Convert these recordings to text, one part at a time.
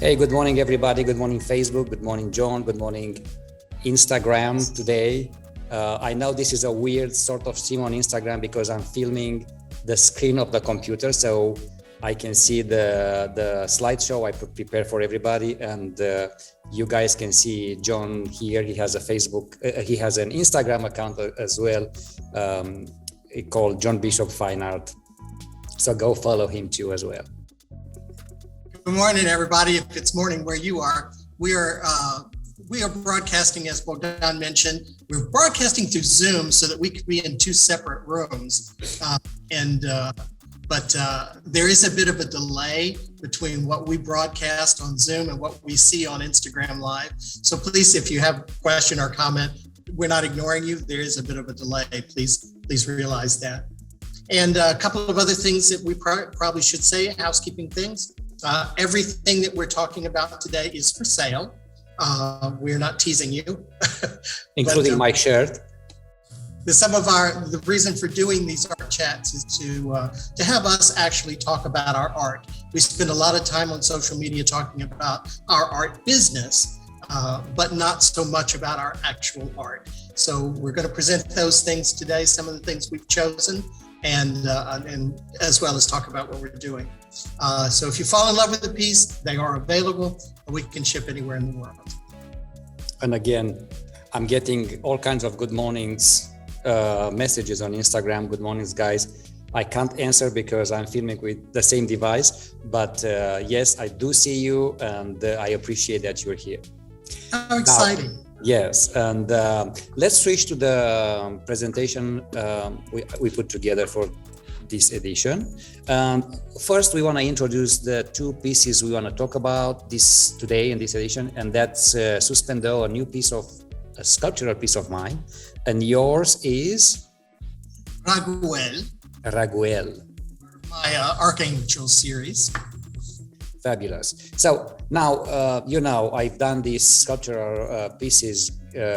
Hey, good morning, everybody. Good morning, Facebook. Good morning, John. Good morning, Instagram today. I know this is a weird sort of stream on Instagram because I'm filming the screen of the computer, so I can see the slideshow I prepared for everybody, and you guys can see John here. He has a Facebook, he has an Instagram account as well, called John Bishop Fine Art. So go follow him too as well. Good morning, everybody. If it's morning where you are, we are broadcasting, as Bogdan mentioned. We're broadcasting through Zoom so that we could be in two separate rooms. But there is a bit of a delay between what we broadcast on Zoom and what we see on Instagram Live. So please, if you have a question or comment, we're not ignoring you. There is a bit of a delay. Please realize that. And a couple of other things that we probably should say, housekeeping things. Everything that we're talking about today is for sale. We're not teasing you. Including my shirt. The reason for doing these art chats is to have us actually talk about our art. We spend a lot of time on social media talking about our art business, but not so much about our actual art. So we're going to present those things today, some of the things we've chosen, and as well as talk about what we're doing. So if you fall in love with the piece, they are available. We can ship anywhere in the world. And again, I'm getting all kinds of good mornings messages on Instagram. Good mornings, guys. I can't answer because I'm filming with the same device, but yes, I do see you, and I appreciate that you're here. How exciting. Now, yes, and let's switch to the presentation we put together for this edition. First, we want to introduce the two pieces we want to talk about today in this edition, and that's Suspendo, a sculptural piece of mine, and yours is Raguel. My Archangel series. Fabulous. So now, I've done these sculptural pieces,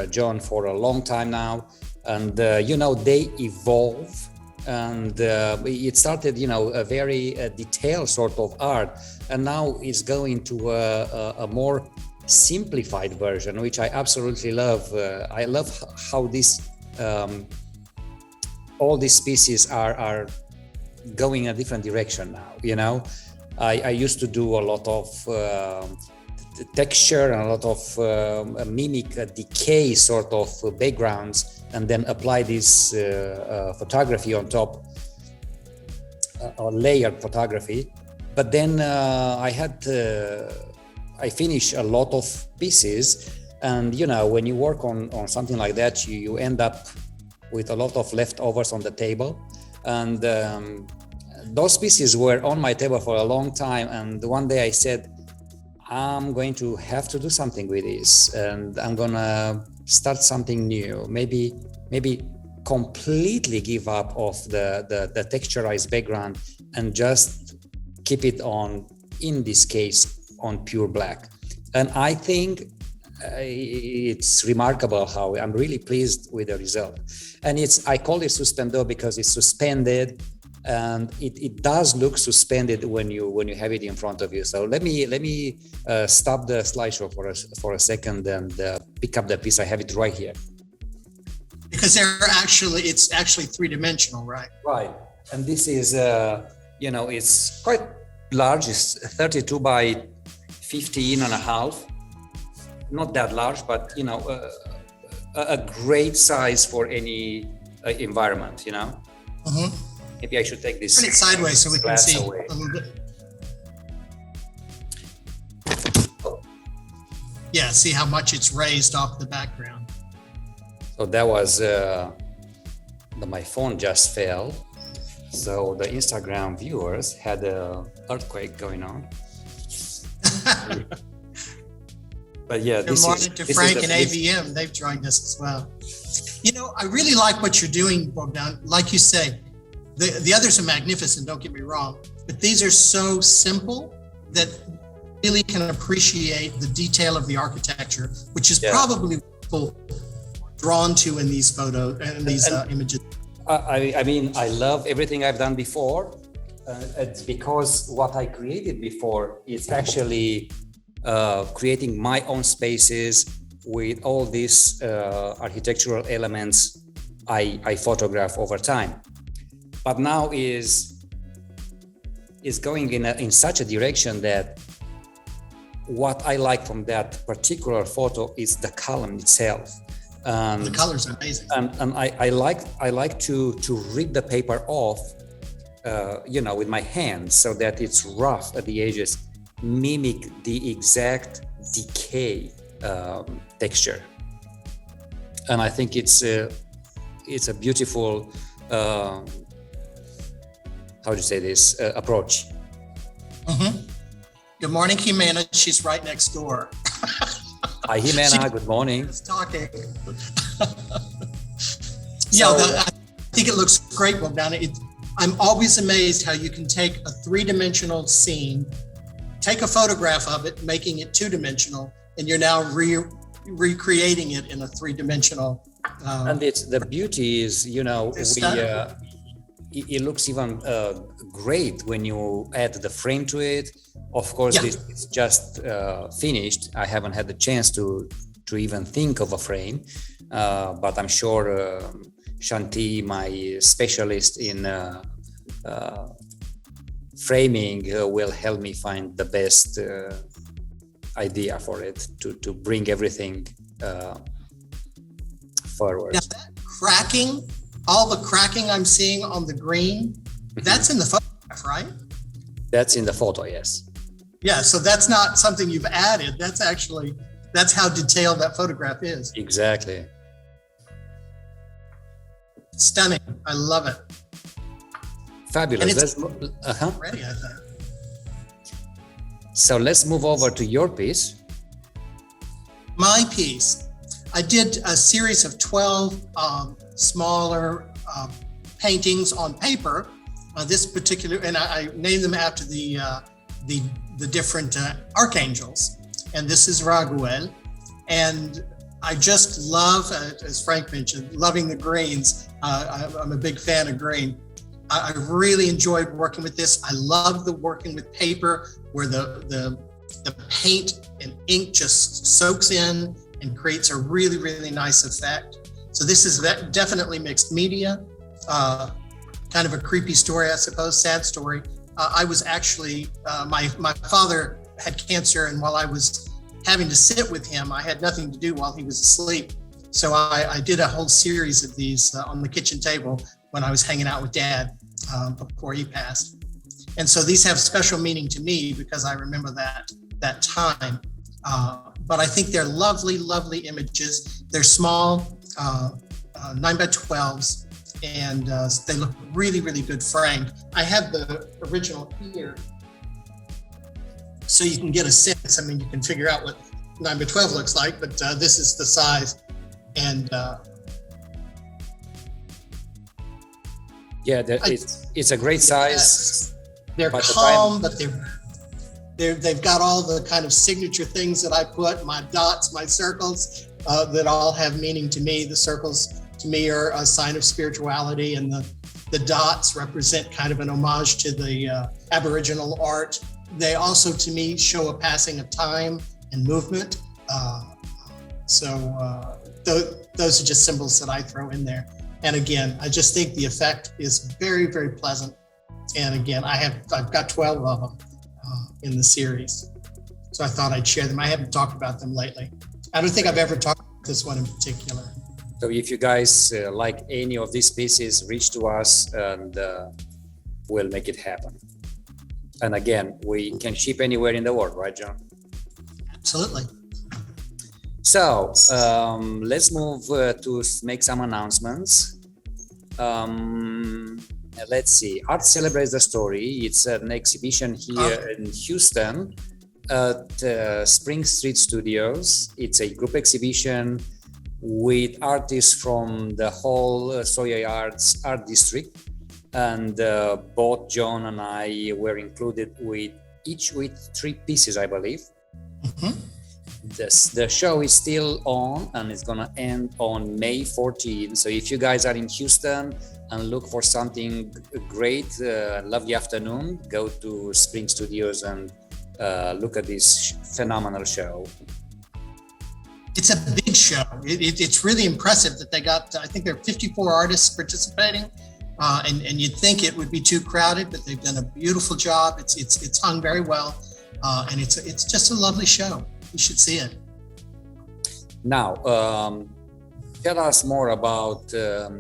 John, for a long time now, and they evolve. And it started, a very detailed sort of art, and now it's going to a more simplified version, which I absolutely love. I love how all these pieces are going a different direction now. I used to do a lot of texture and a lot of mimic decay sort of backgrounds, and then apply this photography on top, or layered photography. But then I finished a lot of pieces, and when you work on something like that, you end up with a lot of leftovers on the table. And those pieces were on my table for a long time, and one day I said, I'm going to have to do something with this, and I'm gonna start something new. Maybe completely give up of the texturized background and just keep it on, in this case, on pure black. And I think it's remarkable how I'm really pleased with the result. And I call it Suspendo because it's suspended, and it does look suspended when you have it in front of you. So let me stop the slideshow for a second and pick up the piece. I have it right here. Because it's actually three-dimensional, right? Right. And this is it's quite large. It's 32 by 15 and a half. Not that large, but a great size for any environment. Mm-hmm. Maybe I should take this. Turn it sideways so we can see away a little bit. Yeah, see how much it's raised off the background. So that was my phone just fell. So the Instagram viewers had an earthquake going on. But yeah, good morning to Frank and AVM. They've joined us as well. I really like what you're doing, Bogdan. Like you say, the others are magnificent, don't get me wrong, but these are so simple that really can appreciate the detail of the architecture, which is probably what people are drawn to in these photos and these images. I love everything I've done before. It's because what I created before is actually creating my own spaces with all these architectural elements I photograph over time. But now is going in such a direction that what I like from that particular photo is the column itself. The colors are amazing. And I like to rip the paper off, with my hands so that it's rough at the edges, mimic the exact decay texture. And I think it's a beautiful, how do you say this, approach. Mm-hmm. Good morning, Jimena. She's right next door. Hi, Jimena. Good morning. She's talking. I think it looks great, Bogdan. I'm always amazed how you can take a three-dimensional scene, take a photograph of it, making it two-dimensional, and you're now recreating it in a three-dimensional. And the beauty is, it looks even great when you add the frame to it. Of course, This is just finished. I haven't had the chance to even think of a frame, but I'm sure Shanti, my specialist in framing, will help me find the best idea for it to bring everything forward. Now that cracking, all the cracking I'm seeing on the green, that's in the photograph, right? That's in the photo, yes. Yeah, so that's not something you've added. That's how detailed that photograph is. Exactly. Stunning. I love it. Fabulous. Ready, I think. So let's move over to your piece. My piece. I did a series of 12 smaller paintings on paper. This particular, and I named them after the different archangels. And this is Raguel. And I just love, as Frank mentioned, loving the greens. I'm a big fan of green. I really enjoyed working with this. I love the working with paper where the paint and ink just soaks in and creates a really, really nice effect. So this is definitely mixed media, kind of a creepy story, I suppose, sad story. I was actually, my father had cancer, and while I was having to sit with him, I had nothing to do while he was asleep. So I did a whole series of these on the kitchen table when I was hanging out with Dad before he passed. And so these have special meaning to me because I remember that time. But I think they're lovely, lovely images. They're small, 9x12s, and they look really, really good framed. I have the original here, so you can get a sense. I mean, you can figure out what 9x12 looks like, but this is the size. And it's a great size. They're calm, but they've got all the kind of signature things that I put, my dots, my circles, that all have meaning to me. The circles to me are a sign of spirituality, and the dots represent kind of an homage to the Aboriginal art. They also, to me, show a passing of time and movement. Those are just symbols that I throw in there. And again, I just think the effect is very, very pleasant. And again, I've got 12 of them in the series. So I thought I'd share them. I haven't talked about them lately. I don't think I've ever talked about this one in particular. So if you guys like any of these pieces, reach to us and we'll make it happen. And again, we can ship anywhere in the world, right, John? Absolutely. So let's move to make some announcements. Let's see. Art Celebrates the Story. It's an exhibition here in Houston at Spring Street Studios. It's a group exhibition with artists from the whole Soya Arts Art District. And both John and I were included with 3 pieces, I believe. Mm-hmm. The show is still on and it's gonna end on May 14. So if you guys are in Houston and look for something great, lovely afternoon, go to Spring Studios and look at this phenomenal show. It's a big show. It's really impressive that they got, I think there are 54 artists participating, and you'd think it would be too crowded, but they've done a beautiful job. It's hung very well, and it's just a lovely show. You should see it. Now, tell us more about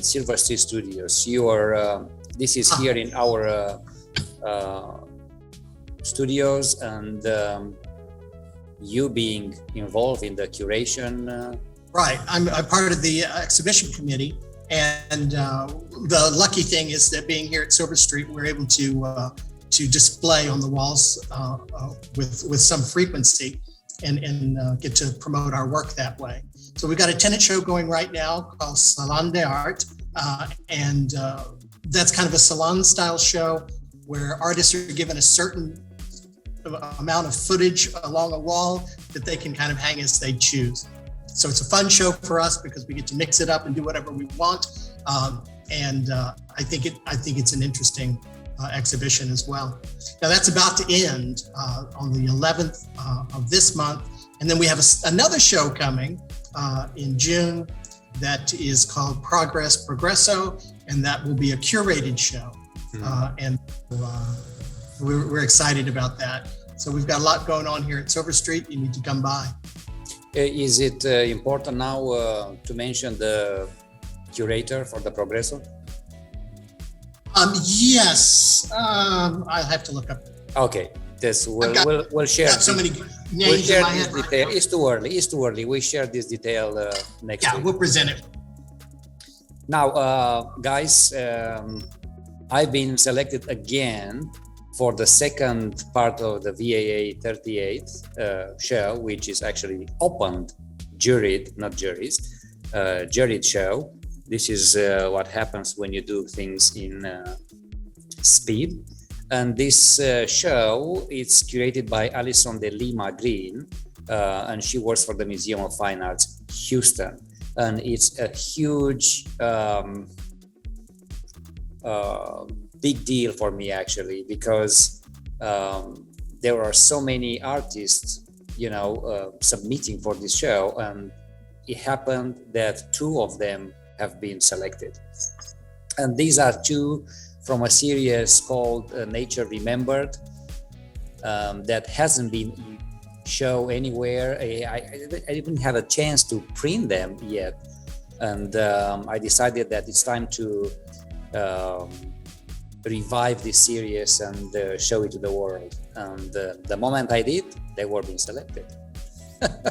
Silver Street Studios. This is here in our studios, and you being involved in the curation. Right, I'm part of the exhibition committee, and the lucky thing is that being here at Silver Street, we're able to display on the walls with some frequency and get to promote our work that way. So we've got a tenant show going right now called Salon de Art, and that's kind of a salon style show where artists are given a certain amount of footage along a wall that they can kind of hang as they choose. So it's a fun show for us because we get to mix it up and do whatever we want, and I think it's an interesting exhibition as well. Now that's about to end on the 11th of this month, and then we have another show coming in June that is called Progresso, and that will be a curated show, and we're excited about that. So we've got a lot going on here at Silver Street. You need to come by. Is it important now to mention the curator for the Progresso? Yes, I'll have to look up. Okay, we'll share. Got so many names in my head. Detail. It's too early. We share this detail next week. Yeah, we'll present it. Now, guys, I've been selected again for the second part of the VAA 38 show, which is actually opened, juried, not juries, juried show. This is what happens when you do things in speed. And this show is curated by Alison de Lima Green, and she works for the Museum of Fine Arts, Houston. And it's a huge, big deal for me actually, because there are so many artists, submitting for this show, and it happened that two of them have been selected. And these are two from a series called Nature Remembered, that hasn't been shown anywhere. I didn't have a chance to print them yet, and I decided that it's time to revive this series and show it to the world. And the moment I did, they were being selected.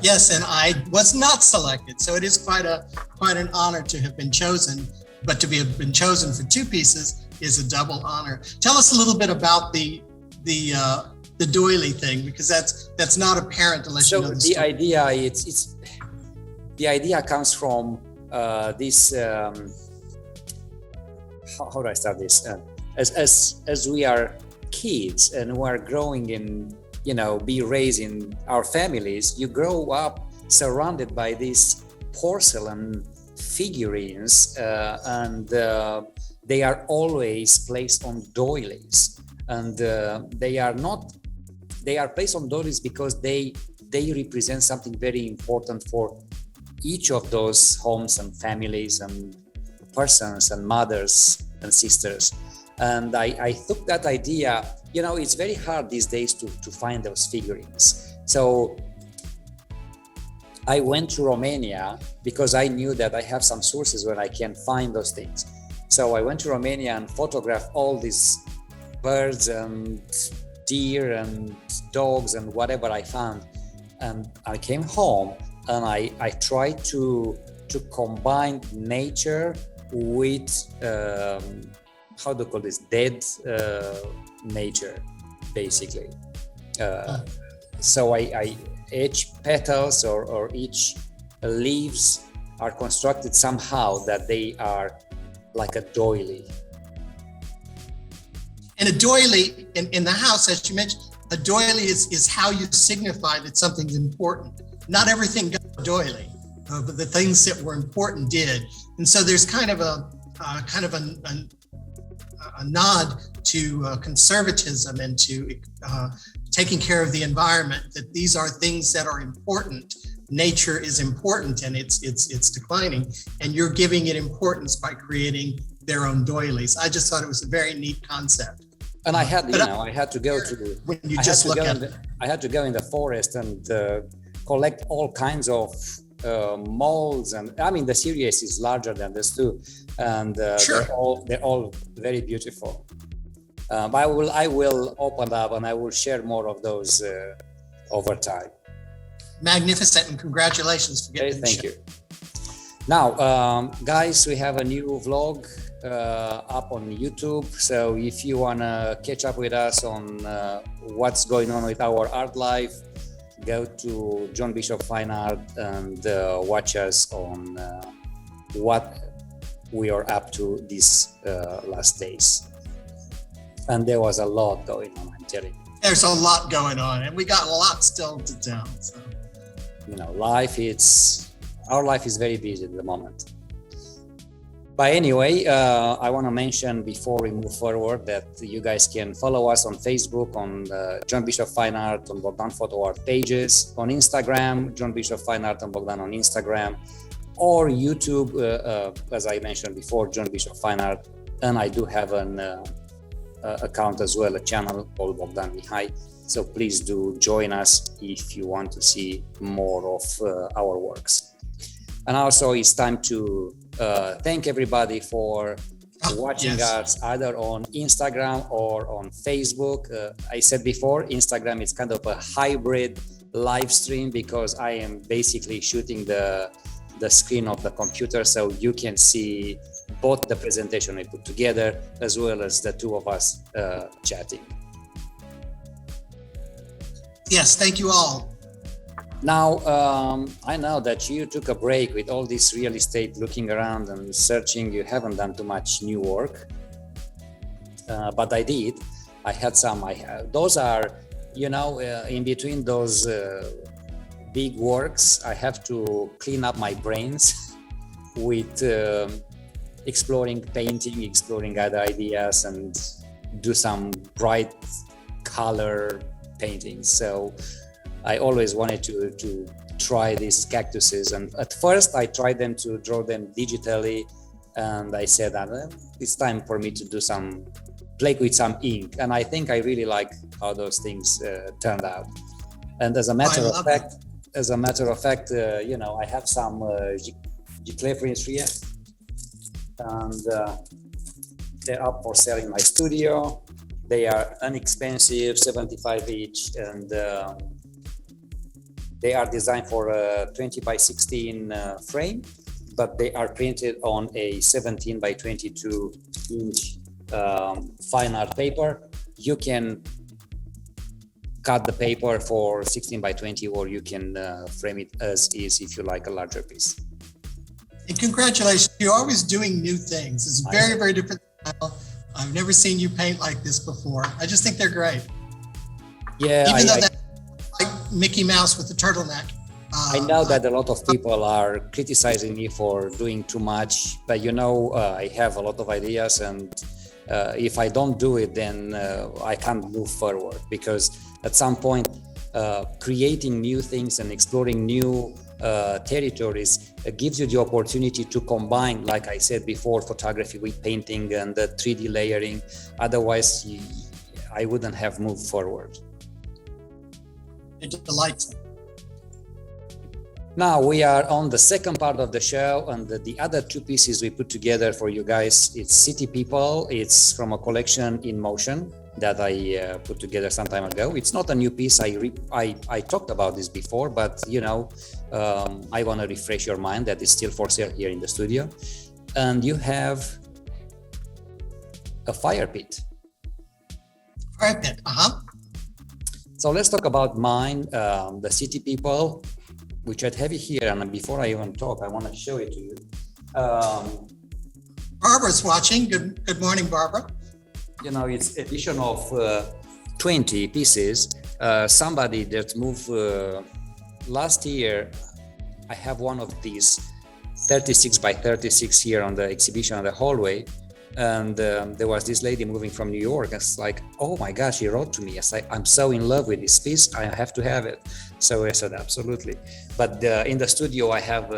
Yes, and I was not selected, so it is quite an honor to have been chosen. But to have been chosen for two pieces is a double honor. Tell us a little bit about the doily thing, because that's not apparent unless you know the story. The idea comes from this. How do I start this? As we are kids and we are growing in, be raised in our families, you grow up surrounded by these porcelain figurines, and they are always placed on doilies, and they are placed on doilies because they represent something very important for each of those homes and families and persons and mothers and sisters. And I took that idea, it's very hard these days to find those figurines. So I went to Romania because I knew that I have some sources where I can find those things. So I went to Romania and photographed all these birds and deer and dogs and whatever I found. And I came home and I tried to combine nature with, how do you call this, dead nature, basically. So each petals or each leaves are constructed somehow that they are like a doily. And a doily in the house, as you mentioned, a doily is how you signify that something's important. Not everything got a doily, but the things that were important did. And so there's kind of a nod to conservatism and to taking care of the environment, that these are things that are important. Nature is important and it's declining, and you're giving it importance by creating their own doilies. I just thought it was a very neat concept. And I had, I had to go to when you just look at it. I had to go in the forest and collect all kinds of molds, and I mean the series is larger than this too, and Sure. they're all very beautiful. But I will open up and I will share more of those over time. Magnificent, and congratulations for getting Thank you. Now, guys, we have a new vlog up on YouTube. So if you want to catch up with us on what's going on with our art life, go to John Bishop Fine Art and watch us on what we are up to these last days. And there was a lot going on, I'm telling you. There's a lot going on, and we got a lot still to tell. So. Our life is very busy at the moment. But anyway, I want to mention before we move forward that you guys can follow us on Facebook, on John Bishop Fine Art, on Bogdan Photo Art pages, on Instagram, John Bishop Fine Art and Bogdan on Instagram, or YouTube, as I mentioned before, John Bishop Fine Art. And I do have an account as well, a channel called Bogdan Mihai. So please do join us if you want to see more of our works. And also it's time to thank everybody for watching us either on Instagram or on Facebook. I said before, Instagram is kind of a hybrid live stream because I am basically shooting the screen of the computer, so you can see both the presentation we put together as well as the two of us chatting. Yes, thank you all. Now, I know that you took a break with all this real estate, looking around and searching. You haven't done too much new work, but I did. I had some. Those are, in between those big works, I have to clean up my brains with exploring painting, exploring other ideas, and do some bright color paintings. So I always wanted to try these cactuses, and at first I tried them to draw them digitally, and I said it's time for me to do play with some ink, and I think I really like how those things turned out. And as a matter of fact, I have some giclée prints here, and they're up for sale in my studio. They are inexpensive, 75 each, and they are designed for a 20 by 16 frame, but they are printed on a 17 by 22 inch fine art paper. You can cut the paper for 16 by 20, or you can frame it as is if you like a larger piece. And congratulations, you're always doing new things. It's very, very different style. I've never seen you paint like this before. I just think they're great. Yeah, even though that's like Mickey Mouse with the turtleneck. I know that a lot of people are criticizing me for doing too much, but I have a lot of ideas, and if I don't do it, then I can't move forward, because at some point creating new things and exploring new territories gives you the opportunity to combine, like I said before, photography with painting and the 3D layering. Otherwise, I wouldn't have moved forward. It delightful. Now we are on the second part of the show, and the other two pieces we put together for you guys. It's City People. It's from a collection in motion that I put together some time ago. It's not a new piece. I talked about this before, but I want to refresh your mind that it's still for sale here in the studio. And you have a fire pit. Fire pit, So let's talk about mine, the City People, which I have it here. And before I even talk, I want to show it to you. Barbara's watching. Good morning, Barbara. It's edition of 20 pieces. Somebody that moved last year, I have one of these 36 by 36 here on the exhibition on the hallway. And there was this lady moving from New York. It's like, oh my gosh, she wrote to me. It's like, I'm so in love with this piece. I have to have it. So I said, absolutely. But in the studio, I have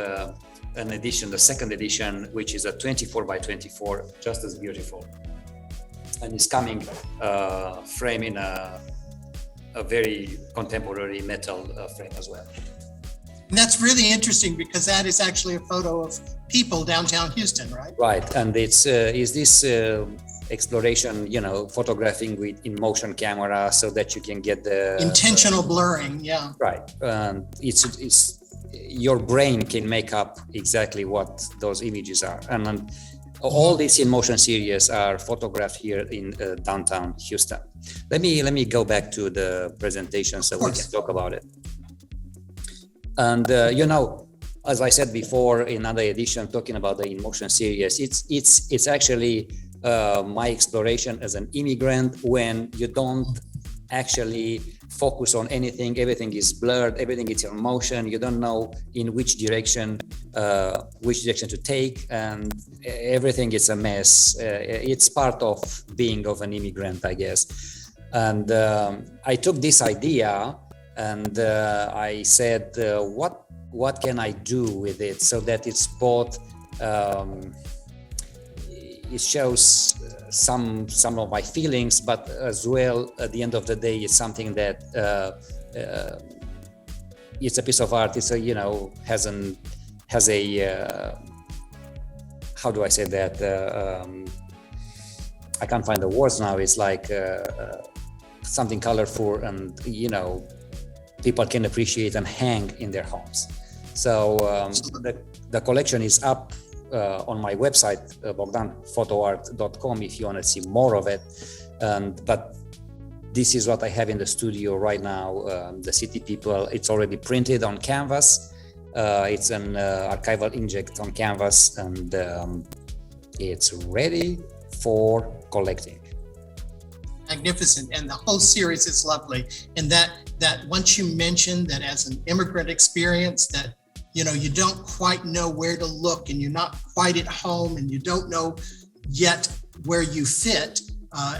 an edition, the second edition, which is a 24 by 24, just as beautiful. And it's coming frame in a very contemporary metal frame as well. And that's really interesting because that is actually a photo of people downtown Houston, right? Right, and it's is this exploration, photographing with in motion camera so that you can get the intentional blurring, yeah. Right, it's your brain can make up exactly what those images are, and all these in motion series are photographed here in downtown Houston. Let me go back to the presentation so we can talk about it. And as I said before in another edition, talking about the in motion series, it's actually my exploration as an immigrant when you don't actually focus on anything. Everything is blurred, everything is in motion. You don't know in which direction to take, and everything is a mess. It's part of being of an immigrant, I guess. And I took this idea and I said, what can I do with it so that it's both, it shows some of my feelings, but as well, at the end of the day, it's something that it's a piece of art. It's has a how do I say that? I can't find the words now. It's like something colorful and people can appreciate and hang in their homes. So the collection is up on my website, bogdanphotoart.com, if you want to see more of it. But this is what I have in the studio right now. The City People, it's already printed on canvas. It's an archival inject on canvas, and it's ready for collecting. Magnificent, and the whole series is lovely. And that once you mentioned that as an immigrant experience, that you don't quite know where to look, and you're not quite at home, and you don't know yet where you fit.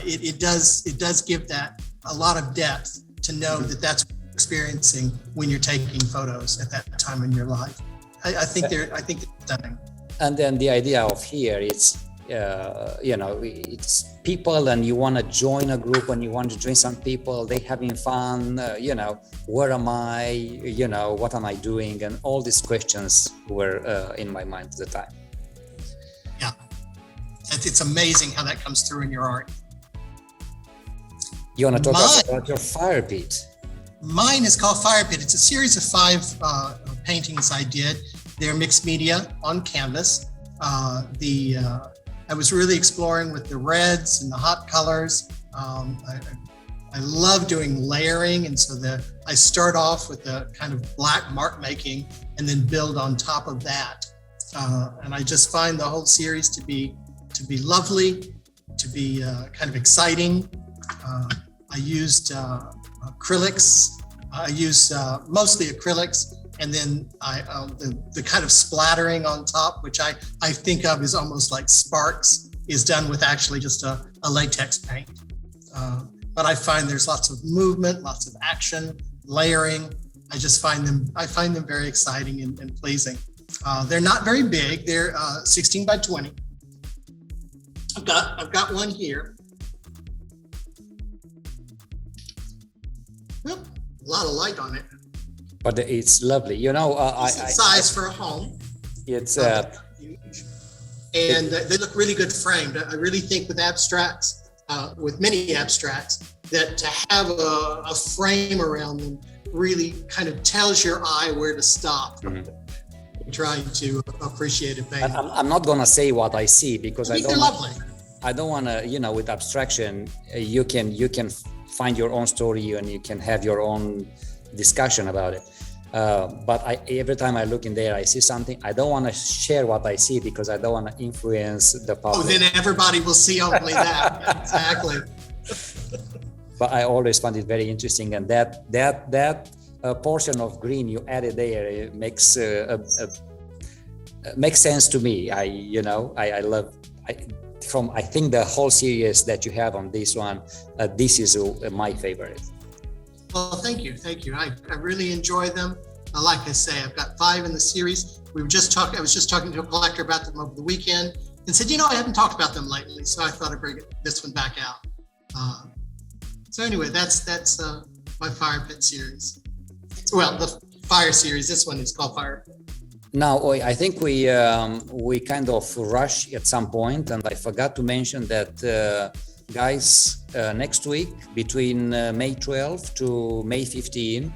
It does give that a lot of depth to know that that's what you're experiencing when you're taking photos at that time in your life. I think it's stunning. And then the idea of here, it's it's people, and you want to join a group, and you want to join some people, they having fun, where am I, what am I doing, and all these questions were in my mind at the time. Yeah, it's amazing how that comes through in your art. You want to talk about your fire pit? Mine is called Fire Pit. It's a series of 5 paintings I did. They're mixed media on canvas. I was really exploring with the reds and the hot colors. I love doing layering, and so I start off with the kind of black mark making and then build on top of that. And I just find the whole series to be lovely, to be kind of exciting. I used acrylics. I used mostly acrylics. And then the kind of splattering on top, which I think of as almost like sparks, is done with actually just a latex paint. But I find there's lots of movement, lots of action, layering. I find them very exciting and pleasing. They're not very big. They're 16 by 20. I've got one here. Well, a lot of light on it. But it's lovely, size for a home. It's huge, and they look really good framed. I really think with abstracts, with many abstracts, that to have a frame around them really kind of tells your eye where to stop. Trying to appreciate a painting. I'm not gonna say what I see because they're lovely. I don't want to, with abstraction, you can find your own story and you can have your own discussion about it. But every time I look in there, I see something. I don't want to share what I see because I don't want to influence the public. Oh, then everybody will see only that. Exactly. But I always find it very interesting, and that portion of green you added there, it makes sense to me. I love from I think the whole series that you have on this one, this is my favorite. Well, thank you. I really enjoy them. Like I say, I've got 5 in the series. I was just talking to a collector about them over the weekend and said, I haven't talked about them lately, so I thought I'd bring this one back out. So anyway, that's my Fire Pit series. Well, the Fire series. This one is called Fire Pit. Now, I think we kind of rush at some point, and I forgot to mention that, guys, next week between May 12 to May 15,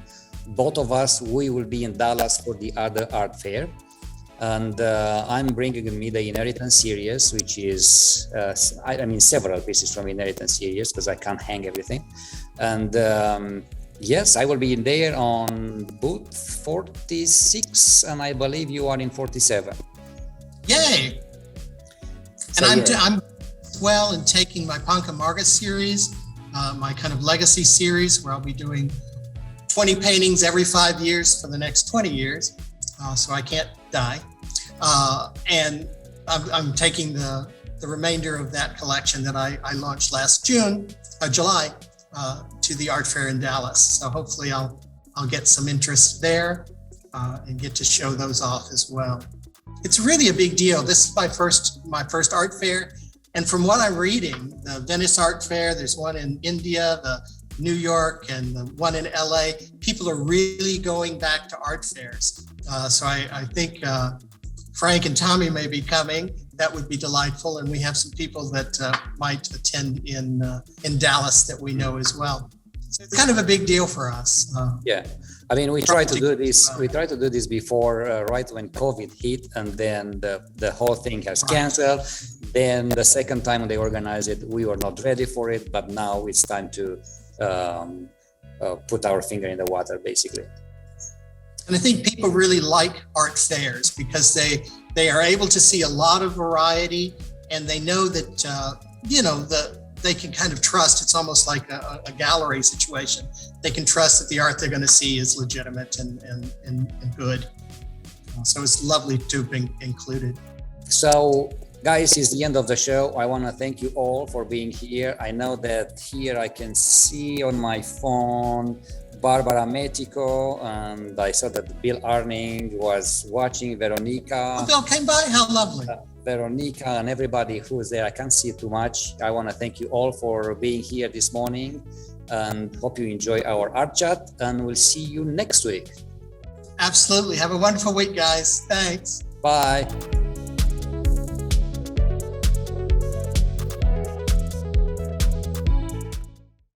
both of us, we will be in Dallas for the other art fair. And I'm bringing with me the Inheritance series, which is, several pieces from Inheritance series because I can't hang everything. And yes, I will be in there on booth 46, and I believe you are in 47. Yay! So, and I'm well in taking my Panca Marga series, my kind of legacy series, where I'll be doing 20 paintings every 5 years for the next 20 years. So I can't die. And I'm taking the remainder of that collection that I launched last July, to the art fair in Dallas. So hopefully I'll get some interest there and get to show those off as well. It's really a big deal. This is my first art fair. And from what I'm reading, the Venice Art Fair, there's one in India, the New York, and the one in LA, people are really going back to art fairs. So I think Frank and Tommy may be coming. That would be delightful. And we have some people that might attend in Dallas that we know as well. So it's kind of a big deal for us. Yeah. I mean, we tried to do this. We tried to do this before, right when COVID hit, and then the whole thing has canceled. Then the second time they organized it, we were not ready for it. But now it's time to put our finger in the water, basically. And I think people really like art fairs because they are able to see a lot of variety, and they know that they can kind of trust. It's almost like a gallery situation. They can trust that the art they're going to see is legitimate and good. So it's lovely to be included. So, guys, it's the end of the show. I want to thank you all for being here. I know that here I can see on my phone Barbara Metico, and I saw that Bill Arning was watching, Veronica. Oh, Bill came by? How lovely. Veronica and everybody who's there. I can't see too much. I want to thank you all for being here this morning, and hope you enjoy our art chat, and we'll see you next week. Absolutely. Have a wonderful week, guys. Thanks. Bye.